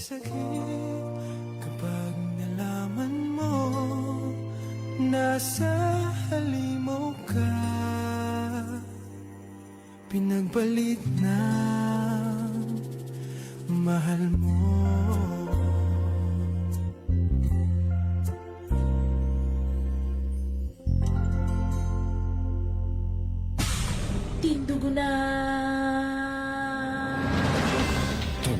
sakit kapag nalaman mo nasa halimaw ka, pinagbalit na mahal mo. Tindugo na!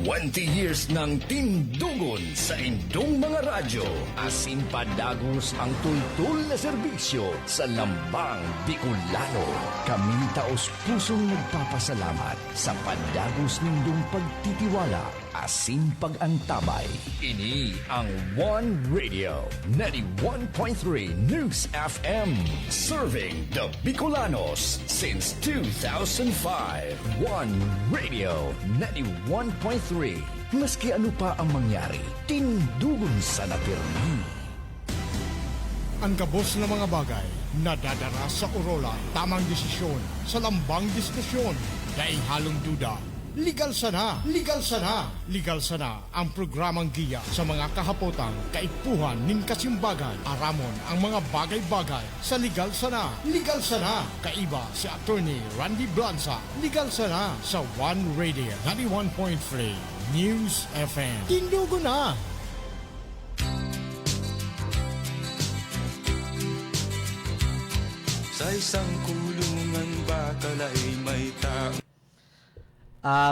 20 years ng tindugon sa indong mga radyo. Asin padagos ang tultul na serbisyo sa Lambang Bicolano. Kami taos pusong nagpapasalamat sa padagos nindong pagtitiwala. Asin pag-antabay. Ini ang One Radio 91.3 News FM. Serving the Bicolanos since 2005. One Radio 91.3. Maski ano pa ang mangyari, tindugon sa napirmi. Ang kabos na mga bagay nadadara sa urola, tamang desisyon sa lambang diskusyon. Daing halong duda, legal sana, legal sana, legal sana ang programang giya sa mga kahapotang kaipuhan nin kasimbagan. Aramon ang mga bagay-bagay sa legal sana, legal sana. Kaiba si Attorney Randy Blanza, legal sana sa One Radio 91.3 News FM. Tindugo na! Sa isang kulungan bakal ay may tao.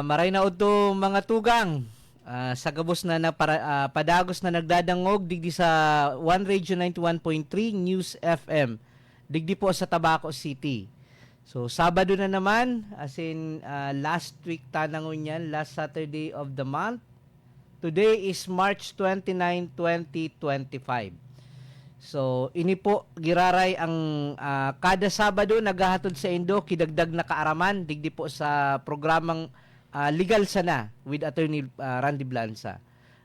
Maray na udto mga tugang. Sa gabos na padagos na nagdadangog digdi sa One Radio 91.3 News FM. Digdi po sa Tabaco City. So Sabado na naman, as in last week tanangon yan, last Saturday of the month. Today is March 29, 2025. So, ini po giraray ang kada Sabado nagahatod sa Indo kidagdag na kaaraman digdi po sa programang Legal Sana with Attorney Randy Blanza.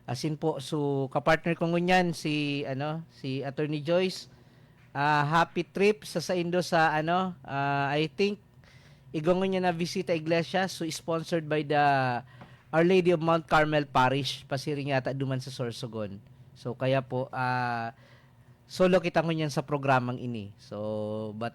Asin po so kapartner ko ngunyan si Attorney Joyce. Happy trip sa Indo sa I think igongon niya na visita iglesia, so sponsored by the Our Lady of Mount Carmel Parish, pasiring yata duman sa Sorsogon. So kaya po solo kita ngunyan sa programang ini. So but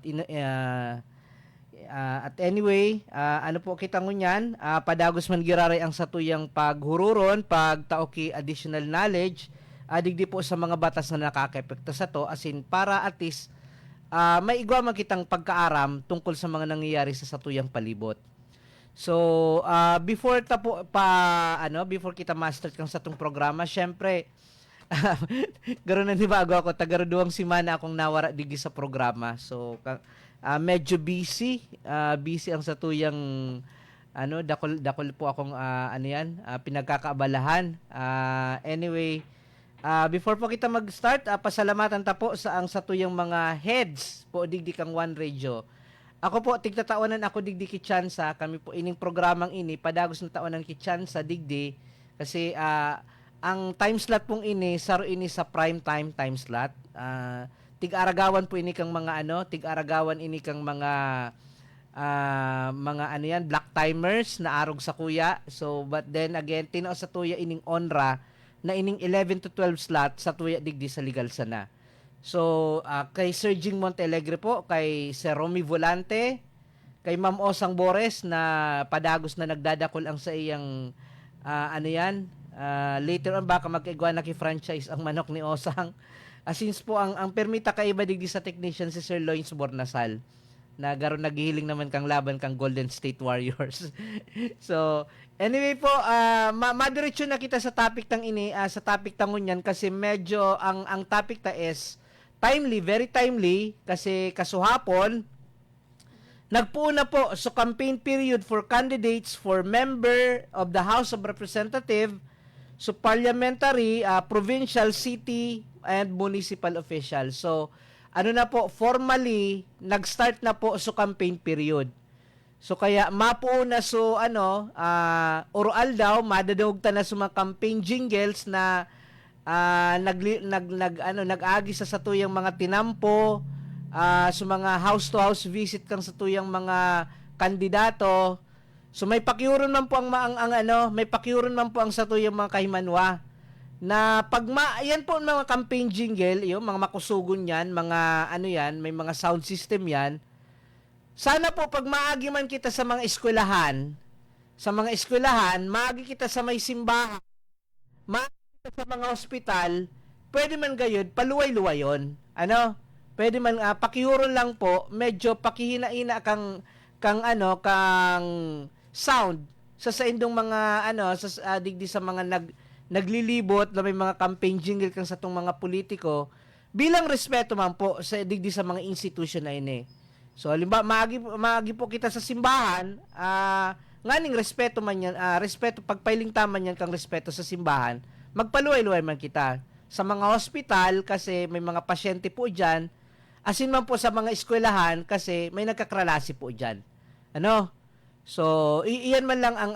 at anyway, ano po kita ngunyan, padagos man giraray ang satuyang paghururon, pagtaoki additional knowledge, digdi po sa mga batas na nakakaepekto sa to, asin para at least may igwa man kitang pagkaaram tungkol sa mga nangyayari sa satuyang palibot. So before before kita master kang sa tong programa, syempre garo na bago ako tagaruduang simana akong nawara digi sa programa. So medyo busy ang satuyang dakol po akong pinagkakaabalahan. Anyway, before po kita mag-start, pasalamatan ta po sa ang satuyang mga heads po digdi kang One Radio. Ako po tigtatawanan ako digdi kitsansa, kami po ining programang ini padagos na tawanan kitsansa digdi kasi ang time slot pong ini saro ini sa prime time slot. Tig-aragawan po ini kang mga tig-aragawan ini kang mga black timers na arog sa kuya. So but then again tinao sa tuya ining onra na ining 11 to 12 slot sa tuya digdi sa Legal Sana. So kay Sir Jing Montealegre po, kay Sir Romy Volante, kay Ma'am Osang Bores na padagos na nagdadakol ang sa iyang later on baka mag-igwa na ki-franchise ang manok ni Osang. Since po ang permita kaiba digdi sa technician si Sir Loins Bornasal na garo naghihiling naman kang laban kang Golden State Warriors. So anyway po, madiretso na kita sa topic tang ini, sa topic tangon yan kasi medyo ang topic ta is timely, very timely kasi kasuhapon nagpuuna po sa campaign period for candidates for member of the House of Representatives, so parliamentary, provincial, city, and municipal officials. So, formally, nag-start na po sa campaign period. So, kaya mapuuna oral daw, madadawag ta na sa mga campaign jingles na nag-agi sa satuyang mga tinampo, sa mga house to house visit kang satuyang mga kandidato. So may pakiuron man po may pakiuron man po ang satuyang mga kahimanwa na yan po ang mga campaign jingle, yung mga makusugon yan, mga may mga sound system yan. Sana po pag maagi man kita sa mga eskwelahan, maagi kita sa may simbahan, maagi kita sa mga ospital, pwede man gayud, paluway-luway yun. Pwede man, pakiuron lang po, medyo pakihina-ina kang sound sa indong mga digdi sa mga naglilibot na may mga campaign jingle kang sa tong mga politiko bilang respeto man po sa digdi sa mga institution na ini. So halimbawa maagi po kita sa simbahan, nganing respeto man yan, respeto pagpailing taman yan kang respeto sa simbahan, magpaluway-luway man kita. Sa mga hospital kasi may mga pasyente po diyan, asin man po sa mga eskwelahan kasi may nagkakralasi po diyan. So, iyan man lang ang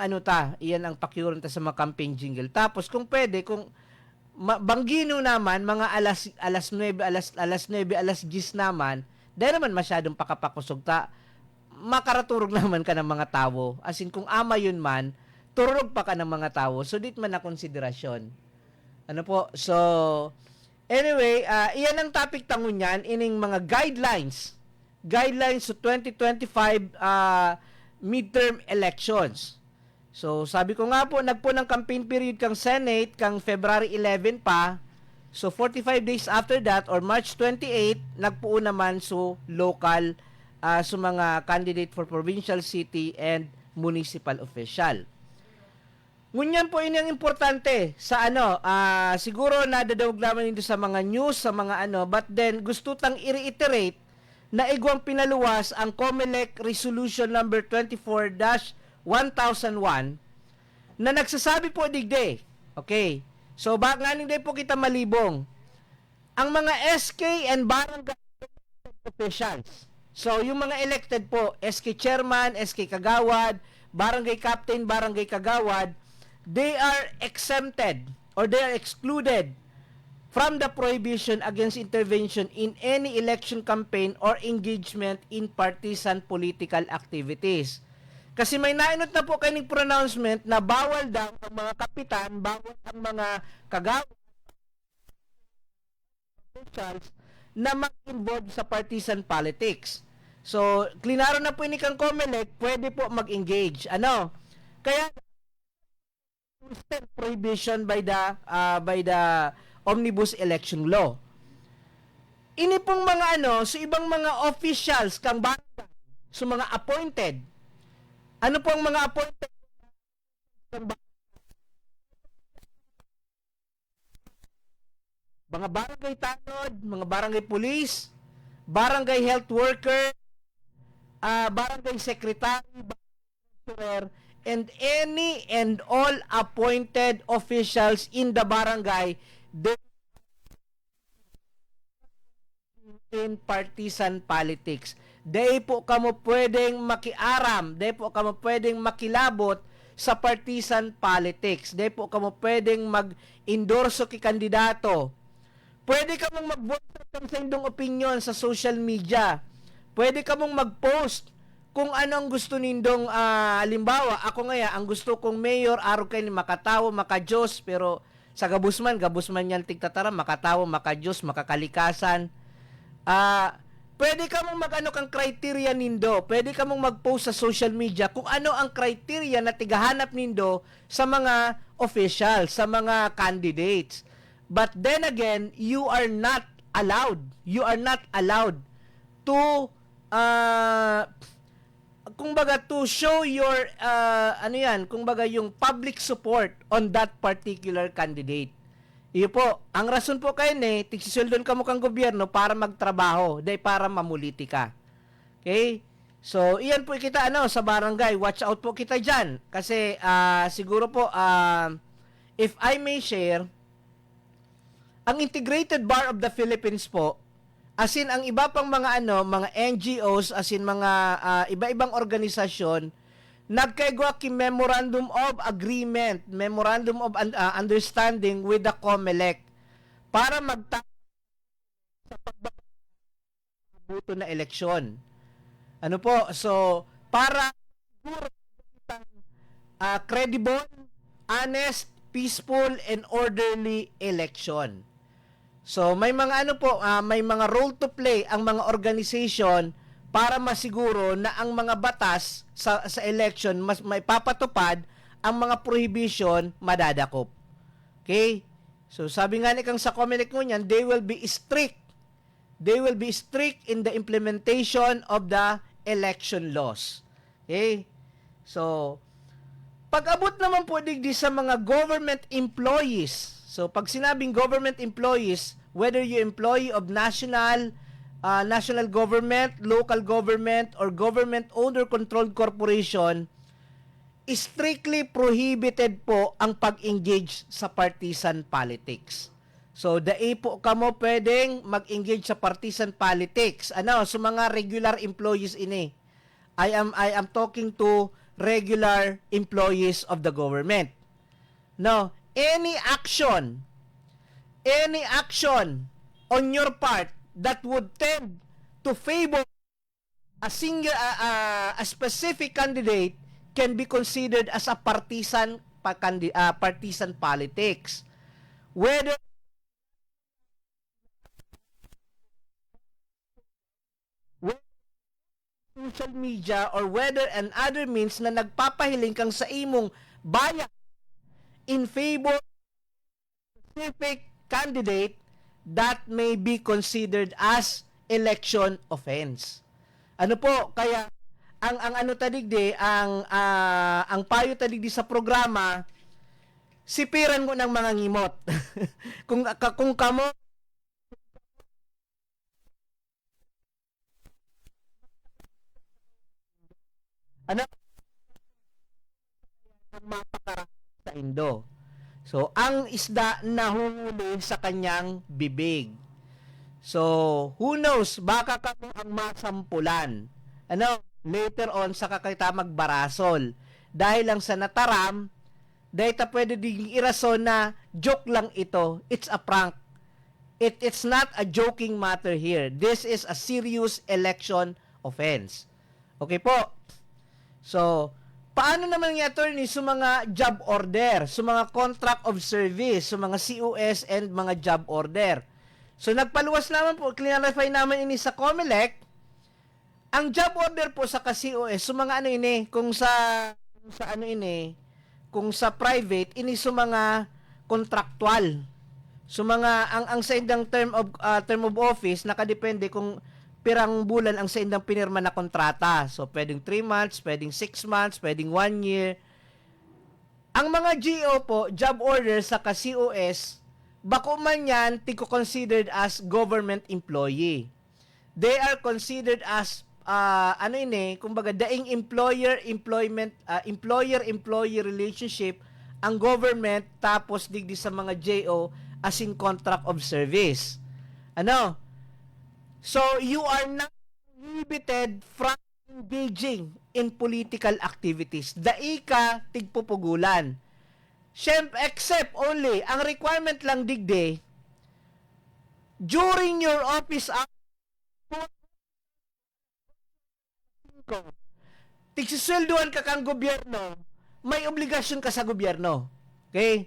iyan ang pakiuron ta sa mga campaign jingle. Tapos kung pwede, kung banggino naman mga alas 9, alas 10 naman, dahil naman masyadong pakapakusog ta, makaraturog naman ka ng mga tao. As in, kung ama yun man, turog pa ka ng mga tao. So, dit man na konsiderasyon. So, anyway, iyan ang topic tangon yan, ining mga guidelines sa 2025 midterm elections. So, sabi ko nga po, nagpo ng campaign period kang Senate, kang February 11 pa. So, 45 days after that, or March 28, nagpo naman so local, so mga candidate for provincial, city, and municipal official. Ngunyan po ini ang importante sa siguro nadadawag naman ito sa mga news, sa mga but then gusto tang i-reiterate na igwang pinaluwas ang COMELEC Resolution number 24-1001 na nagsasabi po digde. Okay. So nganing day po kita malibong. Ang mga SK and barangay officials. So yung mga elected po, SK chairman, SK kagawad, barangay captain, barangay kagawad, they are exempted or they are excluded from the prohibition against intervention in any election campaign or engagement in partisan political activities. Kasi may nainot na po kayong pronouncement na bawal daw ang mga kapitan, bawal ang mga kagawad officials na mag-involve sa partisan politics. So, klinaro na po ini kang COMELEC, pwede po mag-engage. Kaya prohibition by the Omnibus Election Law. Ini pong mga so ibang mga officials kang barangay, so mga appointed. Ano pong mga appointed? Mga barangay tanod, mga barangay police, barangay health worker, barangay secretary, barangay and any and all appointed officials in the barangay in partisan politics. Di po kamo pwedeng makiaram, di po kamo pwedeng makilabot sa partisan politics. Di po kamo pwedeng mag-endorso ki kandidato. Pwede ka mong mag-vote sa indong opinion sa social media. Pwede ka mong mag-post kung ano ang gusto nindong, halimbawa, ako ngaya, ang gusto kong mayor, araw kayo ni makatawo, makajos, pero sa gabusman yan tigtatara, makatawo, makajos, makakalikasan. Pwede ka mong kang criteria nindo, pwede ka mong mag-post sa social media kung ano ang criteria na tigahanap nindo sa mga officials, sa mga candidates. But then again, you are not allowed to to show your yung public support on that particular candidate. Iyo po, ang rason po kayo tigsisuldan ka mo kang gobyerno para magtrabaho, day para mamuliti ka. Okay? So, iyan po kita sa barangay, watch out po kita diyan kasi siguro po if I may share, ang Integrated Bar of the Philippines po, as in ang iba pang mga mga NGOs, as in mga iba-ibang organisasyon, nagkaigwa ki Memorandum of Agreement, Memorandum of Understanding with the COMELEC para sa pagbabuto na eleksyon. So para siguro credible, honest, peaceful, and orderly election. So may mga may mga role to play ang mga organization para masiguro na ang mga batas sa election mas may papatupad ang mga prohibition madadakop. Okay? So sabi nga ni kang sa Comelec mo niyan, they will be strict. They will be strict in the implementation of the election laws. Okay? So pag-abot naman po digdi sa mga government employees. So pag sinabing government employees, whether you employee of national government, local government, or government-owned or controlled corporation, strictly prohibited po ang pag-engage sa partisan politics. So, po kamo pwedeng mag-engage sa partisan politics. Sa mga regular employees ini. I am talking to regular employees of the government. No, any action on your part that would tend to favor a specific candidate can be considered as a partisan politics. Whether social media or whether and other means na nagpapahiling kang sa imong bayan in favor of a specific candidate, that may be considered as election offense. Kaya ang payo tadigdi sa programa, sipiran mo ng mga ngimot. kung kamo ang mapakarami sa Indo. So, ang isda nahuhuli sa kanyang bibig. So, who knows, baka kamo ang masampulan. Later on, sa kakita magbarasol. Dahil lang sa nataram, dahil pwede ding irason na joke lang ito. It's a prank. It's not a joking matter here. This is a serious election offense. Okay po? So, paano naman yung attorney sa mga job order, sa mga contract of service, sa mga COS and mga job order? So, nagpaluwas naman po, clarify naman ini sa Comelec, ang job order po sa COS, sa mga kung sa private, ini sa mga contractual. So, mga, ang sa indang term of office, nakadepende kung pirang bulan ang sa indang pinirma na kontrata. So, pwedeng 3 months, pwedeng 6 months, pwedeng 1 year. Ang mga GO po, job order sa COS, bako man yan, considered as government employee. They are considered as, kumbaga, daing employer-employee relationship, ang government, tapos digdi sa mga JO, as in contract of service. So, you are not prohibited from engaging in political activities. Daika, tigpupugulan. Except only, ang requirement lang digde, during your office hours, tigsisweldoan ka kang gobyerno, may obligasyon ka sa gobyerno. Okay?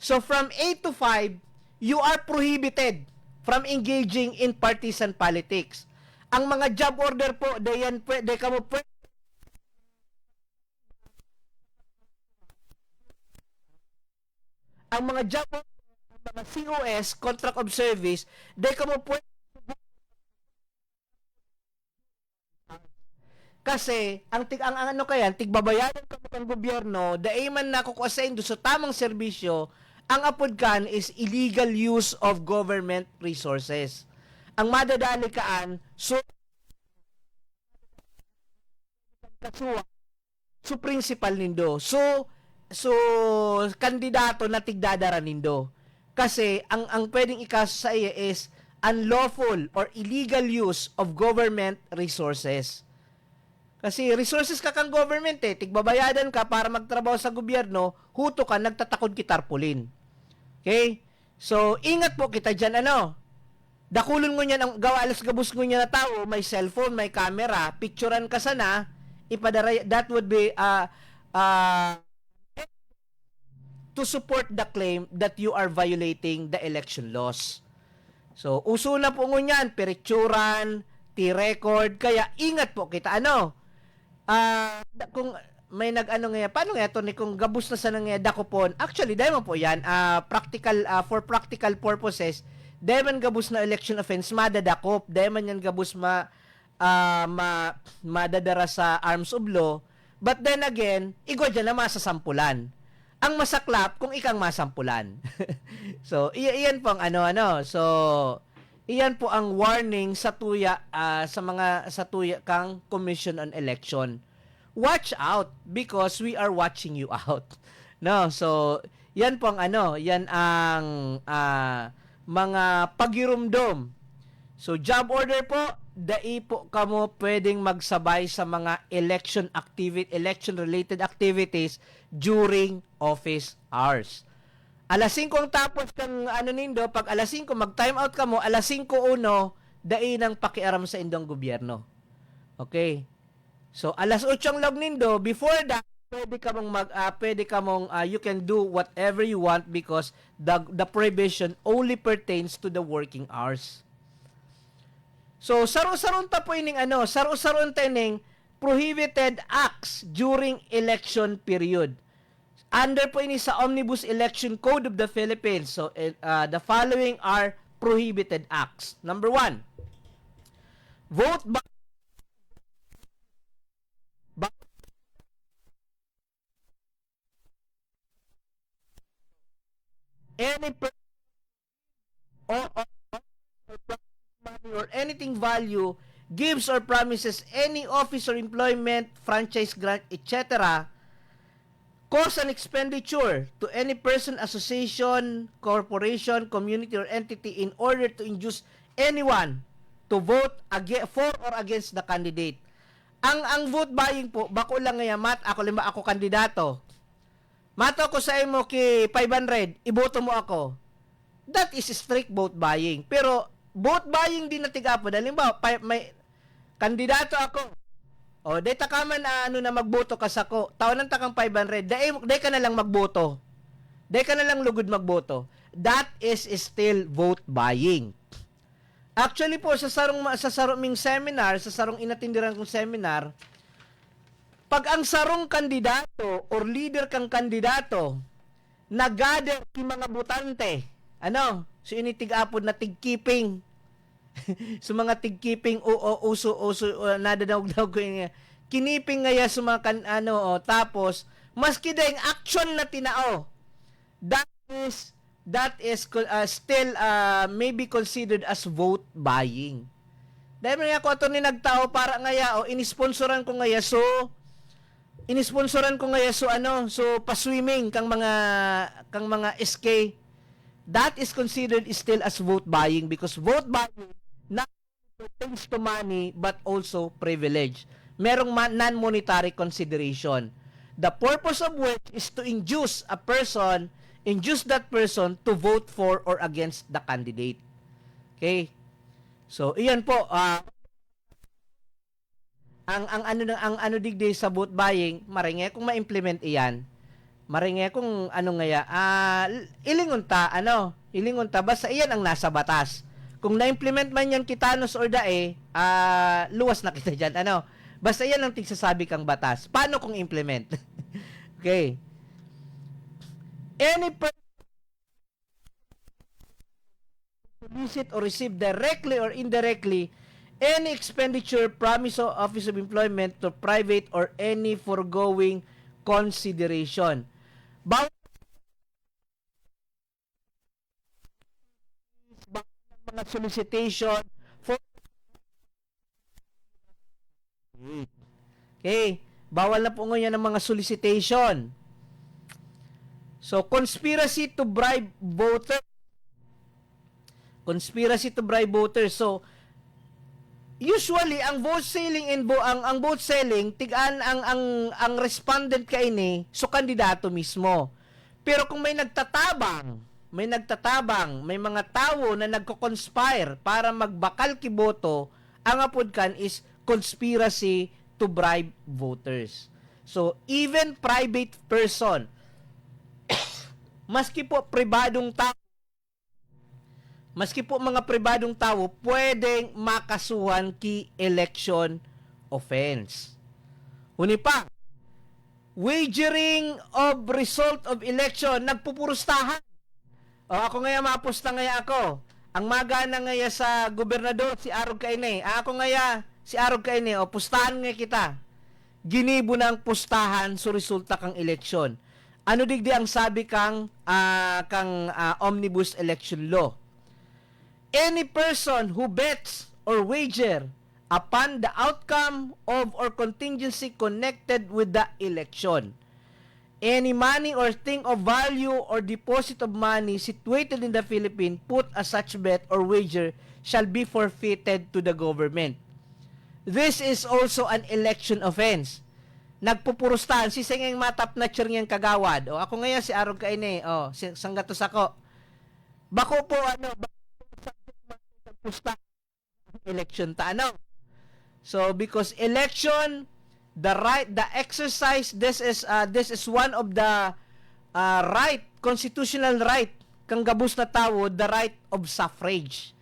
So, from 8 to 5, you are prohibited from engaging in partisan politics. Ang mga job order po, dayan pwede kamo pwede ang mga job order, ang mga COS, contract of service, dayan kamo pwede kasi ang tigbabayaran kamo kang gobyerno, daay man nakukuasain do sa tamang serbisyo. Ang apodkan is illegal use of government resources. Ang madadali kaan, so principal nindo. So kandidato na tigdadara nindo. Kasi ang pwedeng ikaso sa iya is unlawful or illegal use of government resources. Kasi resources ka kang government tigbabayadan ka para magtrabaho sa gobyerno, huto ka, nagtatakod kitarpulin. Okay? So, ingat po kita dyan, dakulon mo niyan, ang gawalas gabus mo niya na tao, may cellphone, may camera, picturean ka sana, that would be uh, to support the claim that you are violating the election laws. So, uso na po ngunyan, peritsuran, T-record, kaya ingat po kita. Kung may nag-ano nga, paano nga ito, kung gabus na sa nga dakopon, actually, dahil mo po yan, for practical purposes, dahil man gabus na election offense, madadakop, dahil man yan gabus madadara sa arms of law, but then again, igwa dyan na masasampulan. Ang masaklap kung ikang masampulan. So, iyan po ang So, iyan po ang warning sa tuya sa tuya kang Commission on Election. Watch out because we are watching you out. No, so yan po ang yan ang mga pagirumdom. So, job order po, dai po kamo pwedeng magsabay sa mga election-related activities during office hours. Alas 5 ang tapos kang nindo, pag alas 5 mag-time out ka mo, alas 5:01, dai nang pakiaram sa indong gobyerno. Okay? So, alas 8 ang log nindo, before that, pwede ka mong you can do whatever you want because the prohibition only pertains to the working hours. So, saro-saron ta po ining saro-saron ta ining prohibited acts during election period. Under po ini sa Omnibus Election Code of the Philippines. So, the following are prohibited acts. Number 1, vote by any person or money or anything value gives or promises any office or employment, franchise grant, etc., cause an expenditure to any person, association, corporation, community, or entity in order to induce anyone to vote for or against the candidate. Ang vote buying po, bako lang ngayon, ako kandidato. Mato ko sa imo ki 500, iboto mo ako. That is strict vote buying. Pero vote buying din na tigapo. Halimbawa, may kandidato ako. O, day ta ka man na magboto ka sa ko. Tawanan ta kang 500. Day ka na lang magboto. Day ka na lang lugod magboto. That is still vote buying. Actually po, sa sarong seminar, sa sarong inatindiran kong seminar, pag ang sarong kandidato or leader kang kandidato, nag-gather ki mga butante, so initig-apod na tig-keeping, so mga tig-keeping, uso, nadadawag-dawag ko yun, kiniping ngaya sa mga tapos, maski dahil action na tinao, that is still may be considered as vote buying. Dahil nga ako ito ni nagtao para ngaya, inisponsoran ko ngaya, so pa-swimming kang mga SK. That is considered still as vote buying because vote buying not pertains to money but also privilege. Merong non-monetary consideration. The purpose of which is to induce that person to vote for or against the candidate. Okay? So, iyan po, ang digdi sa vote buying, maringe kung ma-implement iyan, maringe kung ilingon ta, basta iyan ang nasa batas. Kung na-implement man yan kitanos or dae, luwas na kita dyan, basta iyan ang tigsasabi kang batas. Paano kung implement? Okay. Any person solicit or receive directly or indirectly any expenditure, promise of office of employment to private or any foregoing consideration. Mga solicitation for bawal na po ngayon ng mga solicitation. So, conspiracy to bribe voters. So, usually ang vote selling ang vote selling tigaan ang respondent kaini so kandidato mismo. Pero kung may nagtatabang, may mga tao na nagko-conspire para magbakal kiboto, ang apod kan is conspiracy to bribe voters. So, even private person, maski po mga pribadong tao, pwedeng makasuhan ki election offense. Huni pa, wagering of result of election, nagpupurustahan. O ako ngaya mapusta ngaya ako. Ang magana ngaya sa gobernador, si Arog Kaine. Ako ngaya, si Arog Kaine, o pustahan nga kita. Ginibo ng pustahan so resulta kang eleksyon. Ano digdi ang sabi kang omnibus election law? Any person who bets or wager upon the outcome of or contingency connected with the election. Any money or thing of value or deposit of money situated in the Philippines put as such bet or wager shall be forfeited to the government. This is also an election offense. Nagpupurustahan si singing matap na niyang kagawad. O ako ngayon si Arog Kaine. O sanggatos ako. Bako po pusta election ta ano. So because election, the exercise, this is one of the constitutional right kang gabus na tao, the right of suffrage.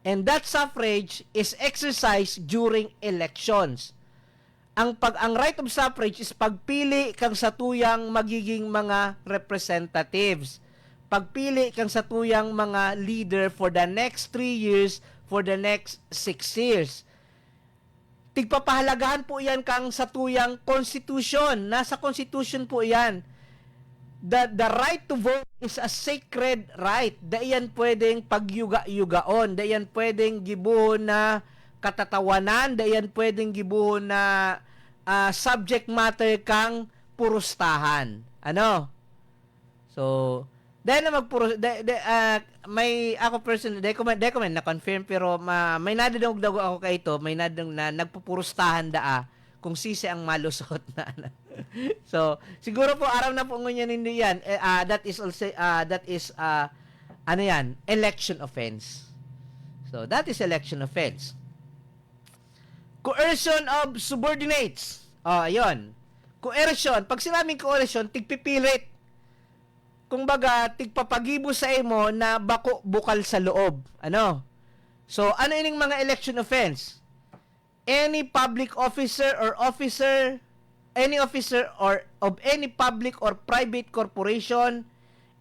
And that suffrage is exercised during elections. Ang right of suffrage is pagpili kang satuyang magiging mga representatives. Pagpili kang satuyang mga leader for the next 3 years, for the next 6 years. Tigpapahalagahan po yan kang satuyang constitution. Nasa constitution po yan. The right to vote is a sacred right. Dayan pwedeng pagyuga-yugaon. Dayan pwedeng gibuhon na katatawanan. Dayan pwedeng gibuhon na subject matter kang purustahan. Ano? So, dahil na may ako personally, dahil ko man na-confirm, pero may nadadong-dago ako kay ito, may nadadong na nagpupurustahan kung sisi ang malusot na. So, siguro po, araw na po ngunyan hindi yan. That is also, election offense. So, that is election offense. Coercion of subordinates. Ayun. Coercion. Pag sinabing coercion, tigpipilit. Kung baga, tigpapagibo sa imo na bako bukal sa loob. Ano? So, ano ining mga election offense? Any public officer or any officer or of any public or private corporation,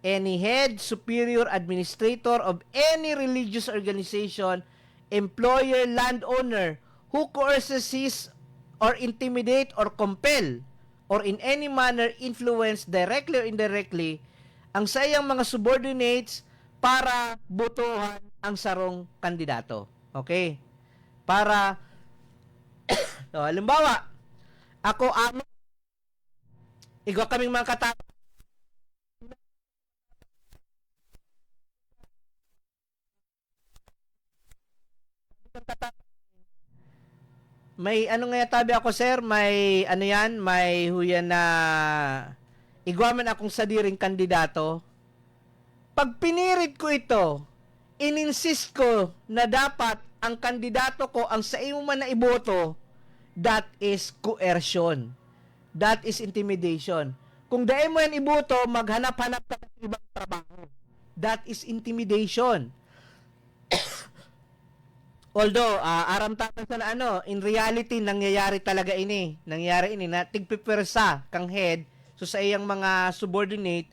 any head, superior, administrator of any religious organization, employer, landowner, who coerces or intimidate or compel or in any manner influence directly or indirectly ang sayang mga subordinates para botohan ang sarong kandidato. Okay? Para so, halimbawa, ako igwa kaming mga katao may ano nga tabi ako sir, may ano yan, may huyan na igwaman akong sadiring kandidato. Pag pinirit ko ito, ininsist ko na dapat ang kandidato ko ang sa imo man na iboto, that is coercion. That is intimidation. Kung dahil mo yan iboto, maghanap-hanap ka ng ibang trabaho. That is intimidation. Although, aram tayo sa in reality, nangyayari talaga ini. Nangyayari ini na tigpipersa kang head, so sa iyang mga subordinate,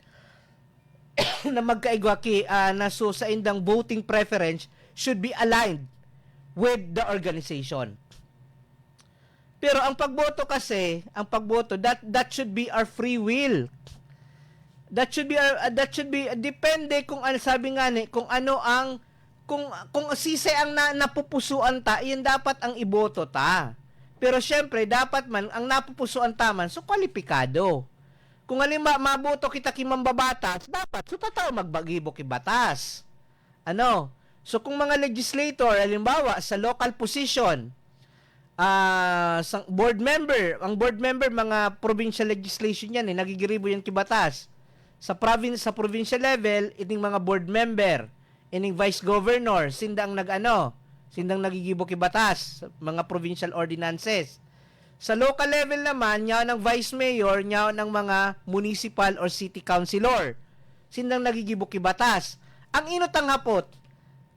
na magkaigwaki na so sa indang voting preference should be aligned with the organization. Pero ang pagboto kasi, that should be our free will. That should be depende kung ano sabi nga ni, kung ano ang kung sisi ang napupusuan ta, iyan dapat ang iboto ta. Pero syempre dapat man ang napupusuan ta man so kwalipikado. Kung halimbawa maboto kita kimambabatas, dapat so tataw magbagibo ki batas. Ano? So kung mga legislator halimbawa sa local position, sa board member, ang board member mga provincial legislation yan nagigiribo yan kibatas. Sa provincial level, ining mga board member, ining vice governor, sindang naggigibo kibatas, mga provincial ordinances. Sa local level naman, nyaw ng vice mayor, nyaw ng mga municipal or city councilor. Sindang nagigibuki batas. Ang inotang hapot,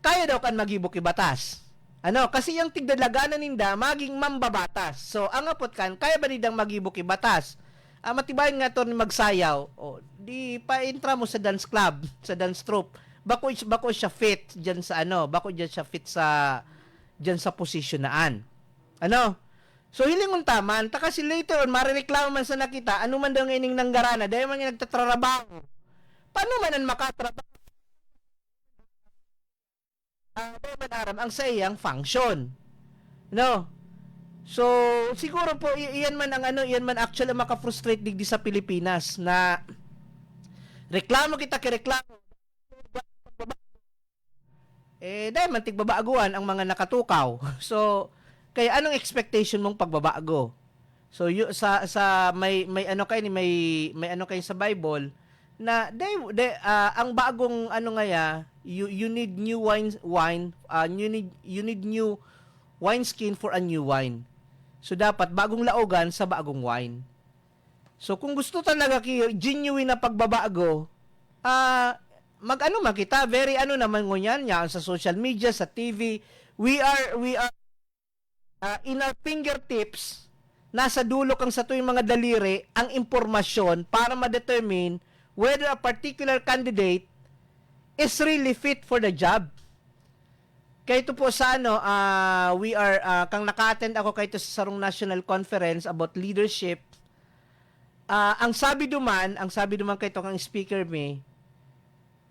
kaya daw kan magibuki batas. Ano, kasi yung tigdalaganan ninda, maging mambabatas. So, ang hapot kan, kaya ba nindang magibuki batas? Matibayan nga to ni magsayaw. O, di pa-intra mo sa dance club, sa dance troupe. Bako siya fit diyan sa ano, bako diyan siya fit sa diyan sa posisyonan. Ano? So hilingon taman, ta kasi later on marereklamo man sa nakita, ano man daw ining nanggarana, dahil man yung nagtatrabaho. Paano man ang makatrabaho? Dahil man aram ang sa iyang function. No? So siguro po iyan man ang ano, iyan man actually maka-frustrate digdi sa Pilipinas na reklamo kita kay reklamo. Dahil man tigbabaguan ang mga nakatukaw. So, kaya anong expectation mong pagbabago? So, sa may ano kayo ni may ano kayo sa Bible na ang bagong ano ngaya, you need new wine, you need new wineskin for a new wine. So, dapat bagong laogan sa bagong wine. So, kung gusto talaga kayo genuine na pagbabago, mag-ano man kita, very ano naman ngunyan, yan sa social media, sa TV, we are in our fingertips, nasa dulo kang sa tuwing mga daliri, ang impormasyon para ma-determine whether a particular candidate is really fit for the job. Kaya ito po sa ano, we are, kang naka-attend ako kay ito sa Sarong National Conference about leadership, ang sabi duman kay ito kang speaker me,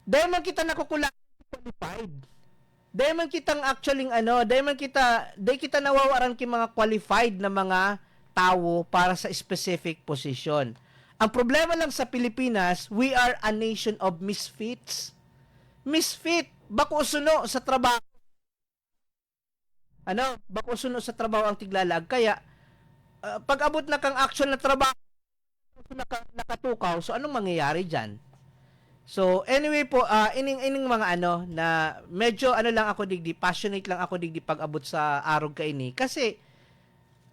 dahil man kita nakukulangan qualified. Dahil man kitang actually dahil kita nawawaran ki mga qualified na mga tao para sa specific position. Ang problema lang sa Pilipinas, we are a nation of misfits. Misfit, bako suno sa trabaho. Bako suno sa trabaho ang tiglalag. Kaya pag abot na kang actual na trabaho, nakatukaw, so anong mangyayari diyan? So, anyway po, ining mga na medyo lang ako digdi, passionate lang ako digdi pag-abot sa arog kaini. Kasi,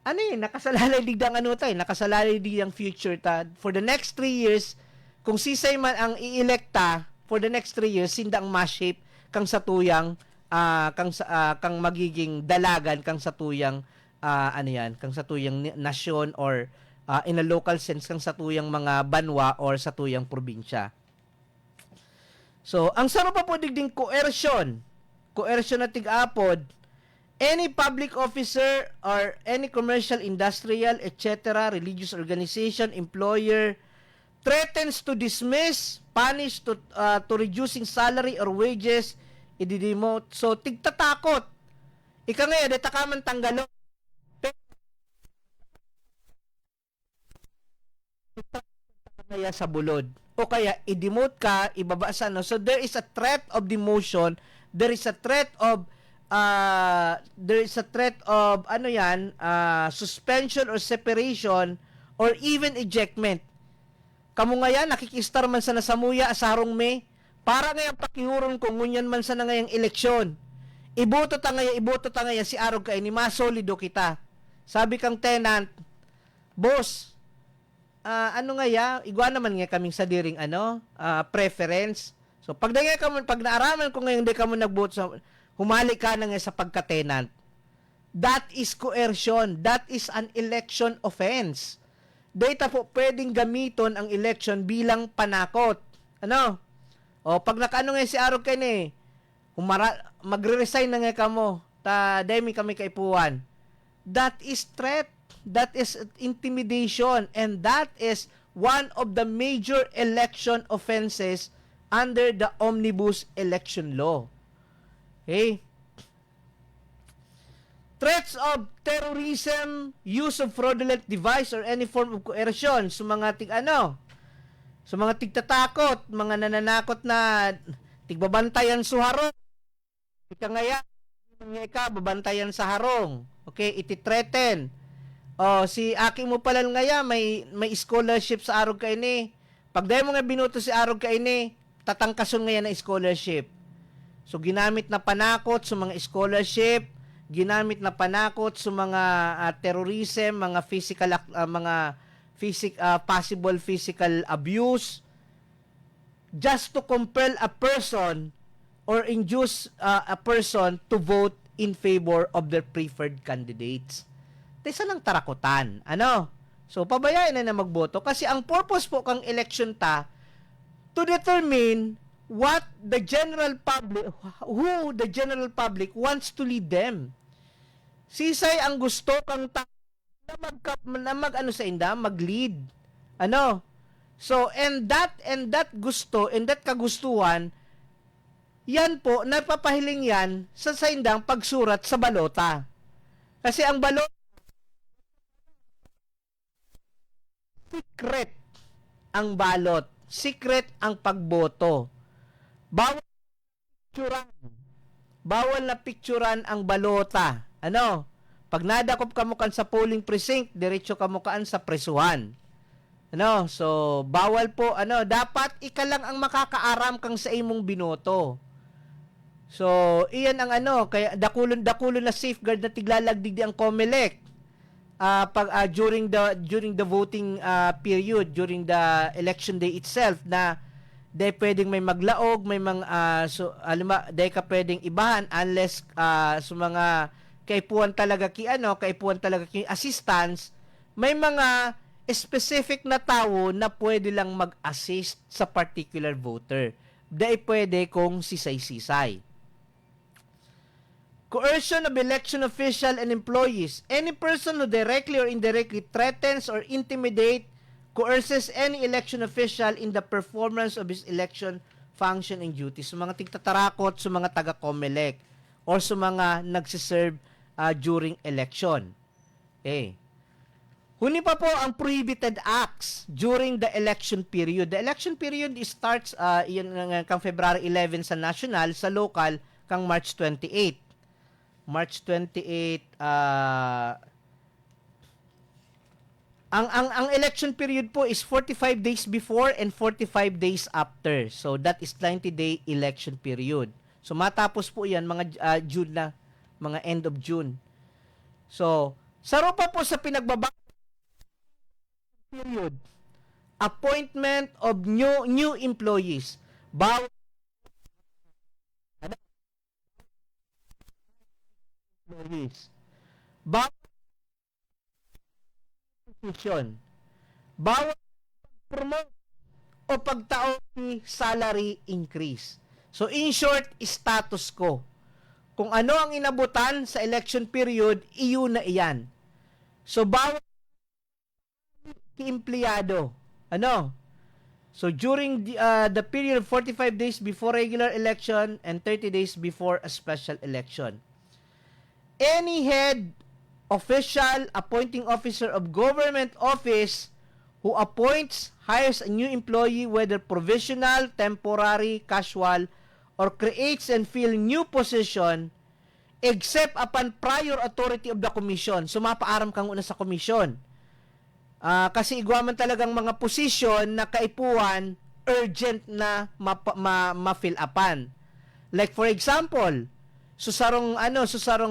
nakasalalay digdi ang nakasalalay digdi ang future ta. For the next 3 years, kung sisay man ang ielekta, for the next 3 years, sindang ma-shape kang satuyang, kang magiging dalagan, kang satuyang, kang satuyang nasyon or in a local sense, kang satuyang mga banwa or satuyang probinsya. So, ang sarap pa po digding coercion na tig-apod, any public officer or any commercial, industrial, etc., religious organization, employer, threatens to dismiss, punish to reducing salary or wages, i-demote. So, tigtatakot. Ika ngayon, deta ka man tanggalo. Kaya sa bulod. O kaya i-demote ka, ibaba sa no. So there is a threat of demotion, there is a threat of suspension or separation or even ejectment. Kamu ngayon nakikistar man sa nasamuya asarong me para ngayon pakihuron kung ngunyan man sa na ngayang eleksyon. Iboto ta ngaya si arog kay ni masolido kita. Sabi kang tenant, boss, igwa naman nga kaming sa diring preference. So pag naaraman ko ngayon di ka mo nagboto, humali ka na nga sa pagka-tenant. That is coercion. That is an election offense. Data po pwedeng gamiton ang election bilang panakot. O pag nakaano nga si Arog kay ni, magre-resign na nga kamo, dahil kami kaipuan. That is threat. That is intimidation, and that is one of the major election offenses under the Omnibus Election Law. Okay? Threats of terrorism, use of fraudulent device or any form of coercion sa mga sa mga tigtatakot, mga nananakot na tigbabantayan sa harong. Ika ngaya, babantayan sa harong. Okay, iti-threaten. Si Aki mo pala ngaya may scholarship sa arog kay ni. Pag dahil mo nga binuto si arog kay ni, tatangkason ngayon na scholarship. So ginamit na panakot sa mga scholarship, ginamit na panakot sa mga terrorism, mga possible physical abuse, just to compel a person or induce a person to vote in favor of their preferred candidates. Tesa lang tarakutan. Ano? So, pabayaan na magboto kasi ang purpose po kang election to determine what the general public, who the general public wants to lead them. Sisay ang gusto kang mag-lead. Ano? So, and that gusto, and that kagustuhan, yan po, napapahiling yan sa saindang pagsurat sa balota. Kasi ang balota, secret ang balot. Secret ang pagboto. Bawal na picturean ang balota. Ano? Pag nadakop ka mo kan sa polling precinct, diretso ka mo kaan sa presuhan. Ano? So, bawal po, dapat ika lang ang makakaaram kang sa imong binoto. So, iyan ang kaya dakulon na safeguard na tiglalagdig ang COMELEC during the voting period, during the election day itself, na day pwedeng may maglaog, may day ka pwedeng ibahan unless sa mga kaipuan talaga ki assistance, may mga specific na tao na pwede lang mag-assist sa particular voter. Day pwede kung sisay-sisay. Coercion of election official and employees. Any person who directly or indirectly threatens or intimidate, coerces any election official in the performance of his election function and duties. So, mga tigtatarakot sa mga taga-COMELEC or sa mga nagsiserve during election. Okay. Huni pa po ang prohibited acts during the election period. The election period starts kang February 11 sa national, sa local kang March 28. March 28 ang election period po is 45 days before and 45 days after. So that is 90-day election period. So matapos po 'yan mga June na, mga end of June. So saro pa po sa pinagbaba period, appointment of new employees. Bawal position, bawal promote o pagtaon ni salary increase. So in short, status quo. Kung ano ang inabutan sa election period, iyon na iyan. So bawal ki-empleyado. So during the period of 45 days before regular election and 30 days before a special election, any head, official, appointing officer of government office who appoints, hires a new employee, whether provisional, temporary, casual, or creates and fill new position, except upon prior authority of the commission. So, mapaaram kang una sa commission. Kasi igwaman talagang mga position na kaipuan, urgent na ma-fill upan. Like for example, susarong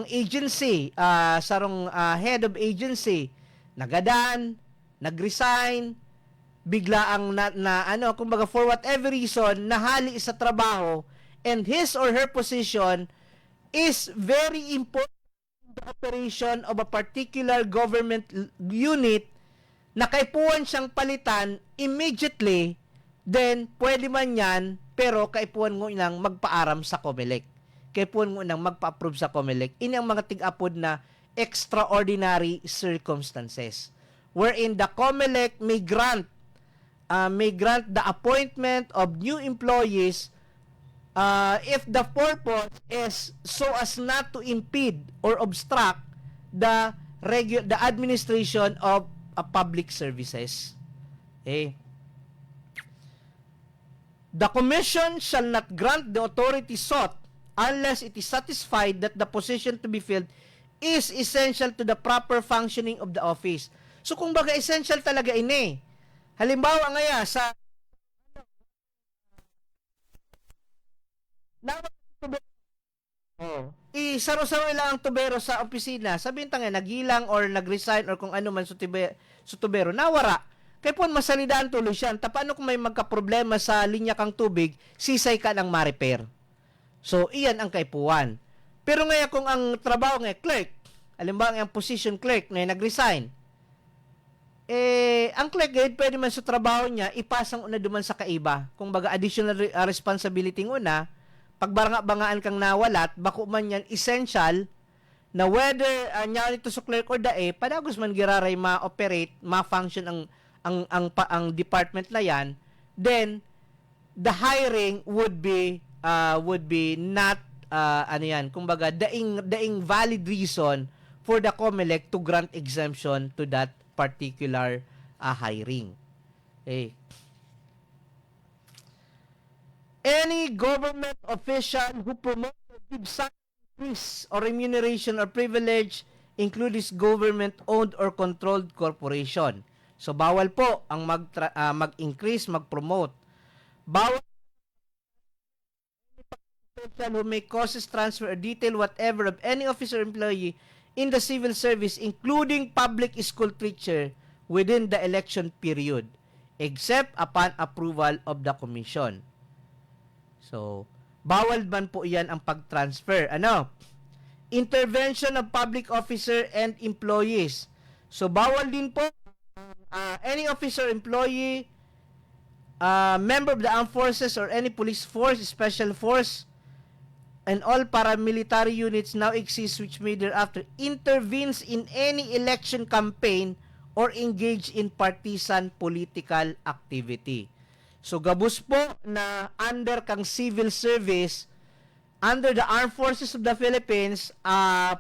agency, head of agency, nagadan, nagresign, bigla ang kumbaga for whatever reason, nahali sa trabaho, and his or her position is very important in the operation of a particular government unit, na kaipuan siyang palitan immediately, then pwede man yan, pero kaipuan mo nang magpaaram sa COMELEC. Kaipuan mo nang magpa-approve sa COMELEC. Ini ang mga tig-apod na extraordinary circumstances, wherein the COMELEC may grant the appointment of new employees if the purpose is so as not to impede or obstruct the administration of public services. Okay. The commission shall not grant the authority sought unless it is satisfied that the position to be filled is essential to the proper functioning of the office. So kung baga essential talaga ini. Halimbawa ngaya sa isaro-saro lang ang tubero sa opisina, sabihin tanga nagilang or nag-resign or kung ano man sa tubero, nawara. Kaya po masalidaan tuloy siya. Paano kung may magka-problema sa linya kang tubig, sisay ka ng ma-repair. So, iyan ang kaipuan. Pero ngayon kung ang trabaho nga clerk, alimbawa ang position clerk na nag-resign, ang clerk ngayon pwede man sa trabaho niya, ipasang una duman sa kaiba. Kung baga additional responsibility ng una, pagbanga-bangaan kang nawalat, bako man yan essential na whether nya nito sa clerk or dae, padagos man giraray ma-operate, ma-function ang department na yan, then the hiring would be not ano yan, kumbaga daing valid reason for the COMELEC to grant exemption to that particular hiring. Okay. Any government official who promotes or gives some increase or remuneration or privilege includes government-owned or controlled corporation. So, bawal po ang mag-increase, mag-promote. Bawal who may causes transfer or detail whatever of any officer or employee in the civil service, including public school teacher, within the election period, except upon approval of the commission. So, bawal man po yan ang pag-transfer. Intervention of public officer and employees. So, bawal din po any officer, employee, member of the armed forces or any police force, special force, and all paramilitary units now exist which may thereafter intervenes in any election campaign or engage in partisan political activity. So, gabus po na under kang civil service, under the armed forces of the Philippines,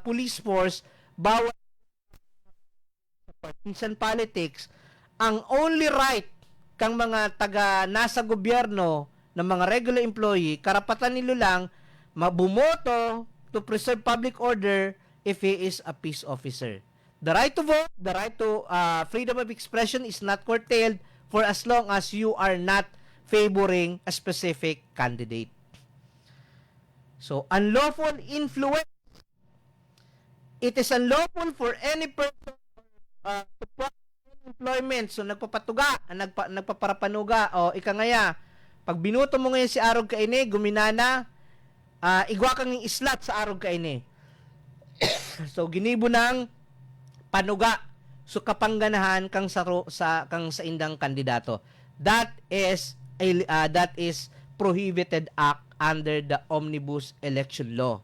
police force, bawal partisan politics, ang only right kang mga taga nasa gobyerno ng mga regular employee, karapatan nilo lang mabumoto to preserve public order if he is a peace officer. The right to vote, the right to freedom of expression is not curtailed for as long as you are not favoring a specific candidate. So, unlawful influence. It is unlawful for any person to employment. So, nagpapatuga, nagpaparapanuga, o ika ngaya, pag binuto mo ngayon si Arog Kaine, guminana, igwa kang yung islat sa Arog Kaine. So, ginibo ng panuga. So, kapangganahan kang sa indang kandidato. That is prohibited act under the Omnibus Election Law.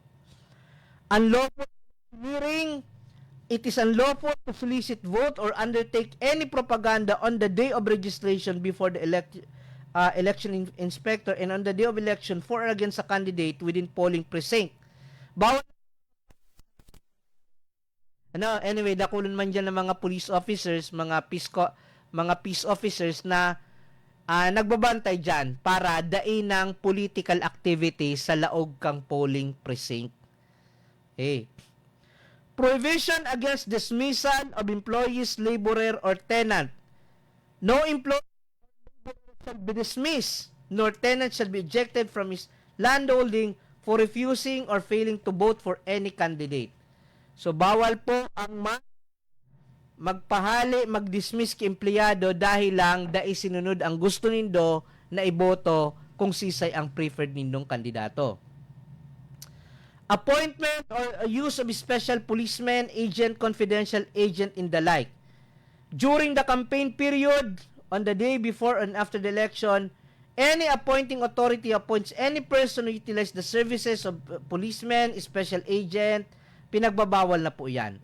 Unlawful hearing. It is unlawful to solicit vote or undertake any propaganda on the day of registration before the election inspector and on the day of election for or against a candidate within polling precinct. Bawal anyway, dakulan man dyan ng mga police officers, mga peace officers na nagbabantay dyan para dain ng political activity sa laog kang polling precinct. Okay. Prohibition against dismissal of employees, laborer, or tenant. No employee shall be dismissed, nor tenant shall be ejected from his landholding for refusing or failing to vote for any candidate. So, bawal po ang magpahali, mag-dismiss ki empleyado dahil lang dahil sinunod ang gusto nindo na iboto kung sisay ang preferred nindong kandidato. Appointment or use of special policeman, agent, confidential agent, in the like. During the campaign period, on the day before and after the election, any appointing authority appoints any person who utilize the services of policeman, special agent, pinagbabawal na po yan.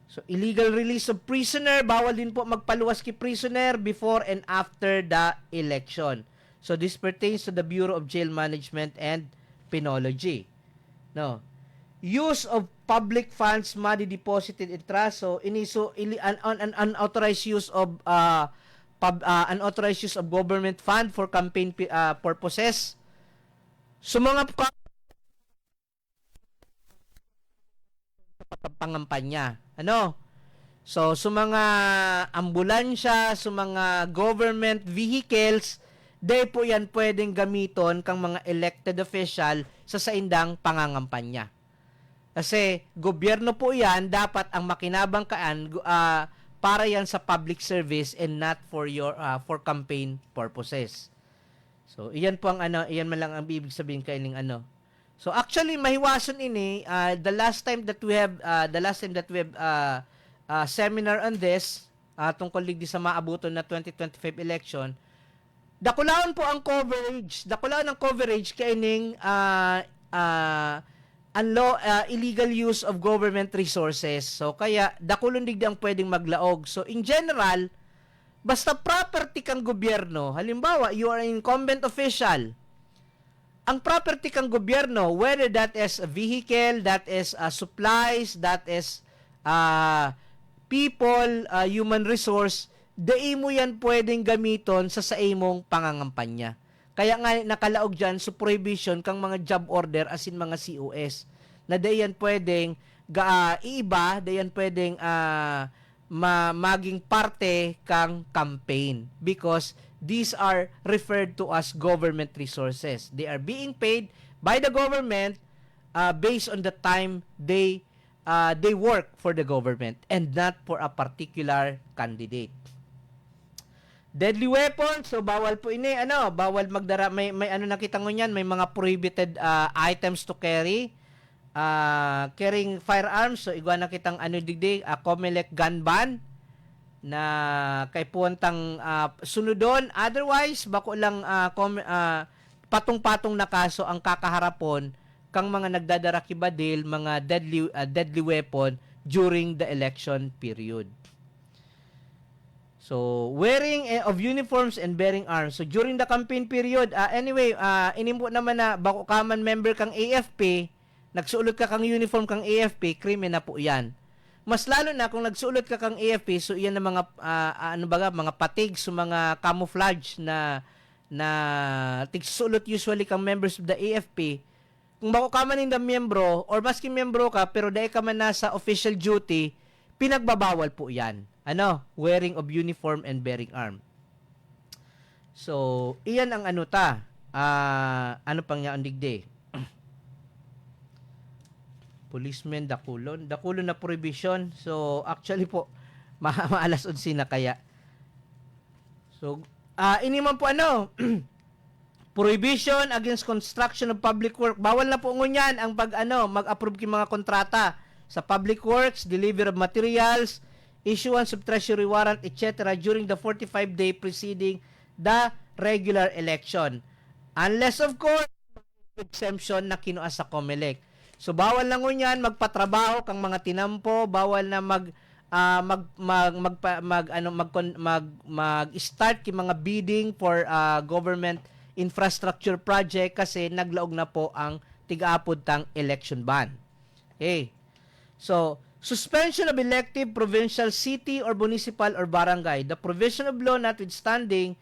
So, illegal release of prisoner, bawal din po magpaluwas ki prisoner before and after the election. So, this pertains to the Bureau of Jail Management and Penology. Use of public funds money deposited in trust. So, unauthorized use of unauthorized use of government fund for campaign purposes. So, mga pangampanya. So, sa mga ambulansya, sa mga government vehicles, Day po yan pwedeng gamiton kang mga elected official sa saindang pangangampanya. Kasi gobyerno po yan, dapat ang makinabangkaan para yan sa public service and not for your for campaign purposes. So iyan po ang iyan man lang ang ibig sabihin kaining So actually mahiwason ini the last time that we have seminar on this tungkol digdi sa maabuton na 2025 election. Dakulaon po ang coverage. Dakulaon ang coverage kaining illegal use of government resources. So kaya dakulon digdi ang pwedeng maglaog. So in general, basta property kang gobyerno, halimbawa you are an incumbent official, ang property kang gobyerno, whether that is a vehicle, that is supplies, that is people, human resource, dai mo yan pwedeng gamiton sa imong pangangampanya. Kaya nga nakalaog dyan sa prohibition kang mga job order as in mga COS na dai yan pwedeng iiba, dai yan pwedeng maging parte kang campaign because these are referred to as government resources. They are being paid by the government based on the time they work for the government and not for a particular candidate. Deadly weapon, so bawal po ini, bawal magdara, may nakita ngo niyan, may mga prohibited items to carry. Carrying firearms, so igwa na kitang digdi, COMELEC gun ban na kay puwantang sunodon. Otherwise, bako lang patong-patong na kaso ang kakaharapon kang mga nagdadarakibadil, mga deadly weapon during the election period. So, wearing of uniforms and bearing arms. So, during the campaign period, anyway, inimpo naman na bako kaman member kang AFP, nagsuulot ka kang uniform kang AFP, krimen na po yan. Mas lalo na kung nagsuulot ka kang AFP, so yan na mga mga patig, so mga camouflage na tigsuulot usually kang members of the AFP. Kung bako ka man ng miyembro or maski miyembro ka pero dahil ka man nasa official duty, pinagbabawal po yan. Wearing of uniform and bearing arm. So, iyan ang pang niya digde. Policemen, dakulon na prohibition. So, actually po, maalas 11 na kaya. So, ini man po prohibition against construction of public work. Bawal na po ngunyan ang mag-approve king mga kontrata sa public works, delivery of materials, issuance of treasury warrant, etc. during the 45-day preceding the regular election. Unless, of course, exemption na kinuha sa COMELEC. So bawal lang ngunyan magpatrabaho kang mga tinampo, bawal na mag-start ki mga bidding for government infrastructure project kasi naglaog na po ang tig-apod tang election ban. Okay. So, suspension of elective provincial, city or municipal or barangay. The provision of law notwithstanding,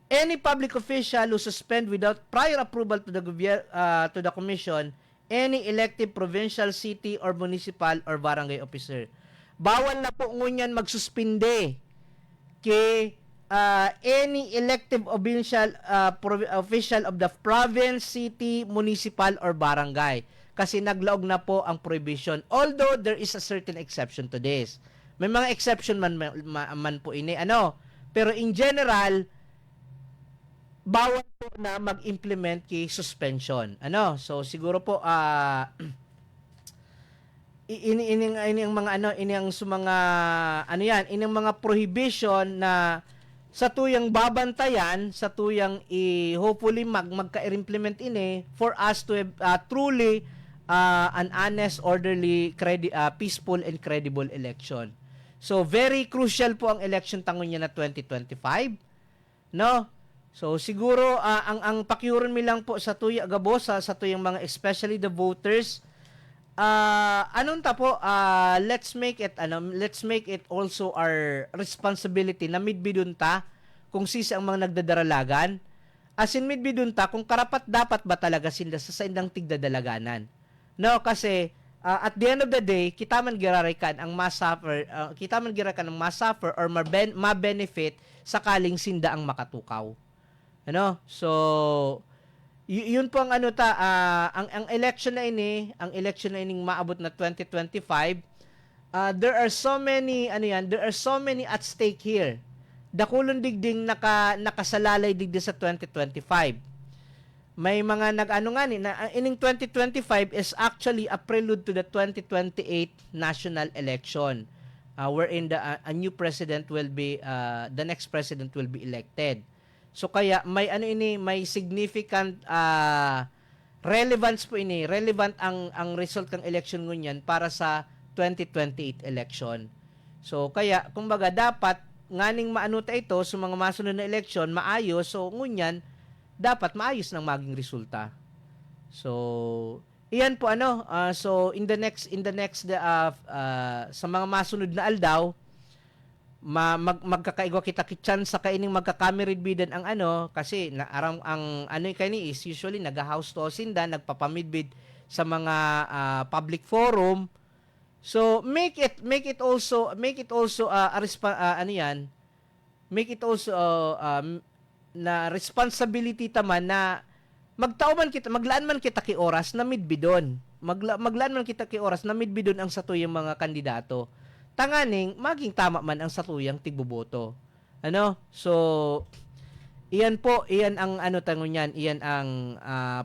any public official who suspend without prior approval to the commission any elective provincial, city, or municipal, or barangay officer. Bawal na po ngunyan magsuspinde kay any elective official of the province, city, municipal, or barangay. Kasi naglaog na po ang prohibition. Although there is a certain exception to this. May mga exception man po ini. Pero in general, bawal po na mag-implement kay suspension. So siguro po ining mga prohibition na sa tuyang babantayan, sa tuyang hopefully magka-implement ini for us to have truly an honest, orderly, peaceful and credible election. So very crucial po ang election tangon niya na 2025. So siguro ang pakiuron mi lang po sa tuya gabo sa tuyang mga especially the voters let's make it also our responsibility na midbidun ta kung sisi ang mga nagdadaralagan as in midbidun ta kung karapat dapat ba talaga sila sa indang tigdadalaganan. Kasi at the end of the day kita man girarikan ang masuffer or ma-benefit sakaling sinda ang makatukaw. Ano? So yun po ang ano ang election na ining maabot na 2025. There are so many at stake here. Dakulon digding nakasalalay digdi sa 2025. May mga ining 2025 is actually a prelude to the 2028 national election, wherein a new president will be the next president will be elected. So kaya may significant relevance po relevant ang result ng election ngunyan para sa 2028 election. So kaya kumbaga dapat nganing maanuta ito sa mga masunod na election maayos, so ngunyan dapat maayos ng maging resulta. So iyan po so in the next sa mga masunod na aldaw magkakaigwa kita kitsan sa kaining magkakameridbidan ang kasi aram ang kani is usually nag-house to sinda nagpapamidbid sa mga public forum. So make it also na responsibility taman na maglaan man kita ki oras na midbidon. Maglaan man kita ki oras na midbidon ang satuyang mga kandidato. Tanganing maging tama man ang satuyang tigboboto. So iyan ang tangon niyan, iyan ang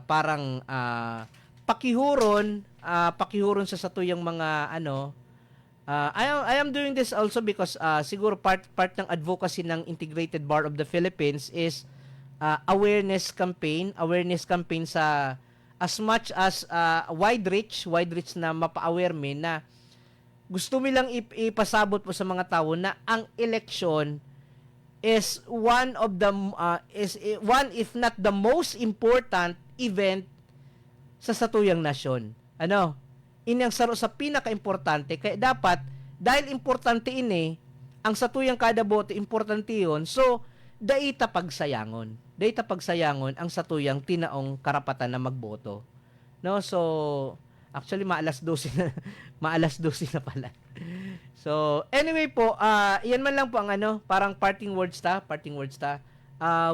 parang pakihuron sa satuyang mga I am doing this also because siguro part ng advocacy ng Integrated Bar of the Philippines is awareness campaign sa as much as wide reach na mapa-aware me na gusto mi lang ipasabot po sa mga tao na ang election is one if not the most important event sa satuyang nasyon. Inyang saro sa pinaka-importante, kaya dapat dahil importante ang satuyang kada boto importante yun, so daita pagsayangon ang satuyang tinaong karapatan na magboto. So actually maalas 12 na pala. So anyway po, iyan man lang po ang parang parting words ta.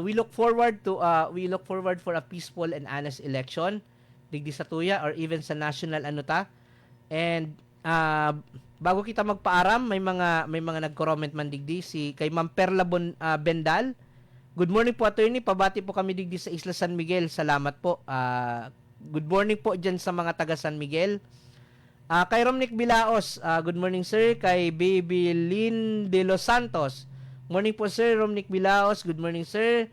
We look forward for a peaceful and honest election digdi sa tuya or even sa national And bago kita magpaaram, may mga nag-comment man digdi si kay Ma'am Perla Bendal. Good morning po, attorney. Pabati po kami digdi sa Isla San Miguel. Salamat po. Good morning po diyan sa mga taga San Miguel. Kay Romnick Bilaos, good morning sir. Kay Baby Lynn de Los Santos. Morning po sir, Romnick Bilaos. Good morning sir.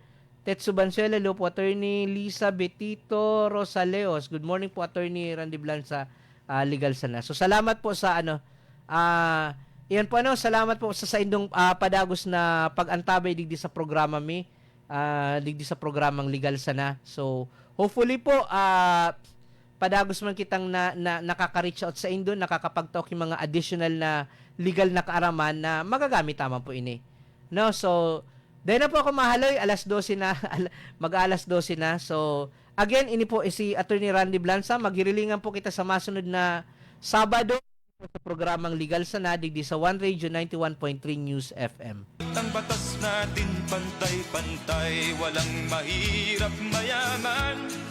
Tetsu Bansuela, hello po attorney. Lisa Betito Rosaleos. Good morning po attorney Randy Blanza. Legal sana. So salamat po sa iyan po salamat po sa indong padagos na pag-antabay digdi sa programa mi, digdi sa programang Legal sana. So hopefully po padagos man kitang nakaka-reach out sa indo, nakakapag-talk yung mga additional na legal na kaaraman na magagamit tama po so dahil na po ako mahaloy, alas 12 na, mag-alas 12 na. So, again, ini po si Attorney Randy Blanza. Magirilingan po kita sa masunod na Sabado sa programang Legal Sana digdi sa One Radio 91.3 News FM. Ang batas natin pantay-pantay, walang mahirap mayaman.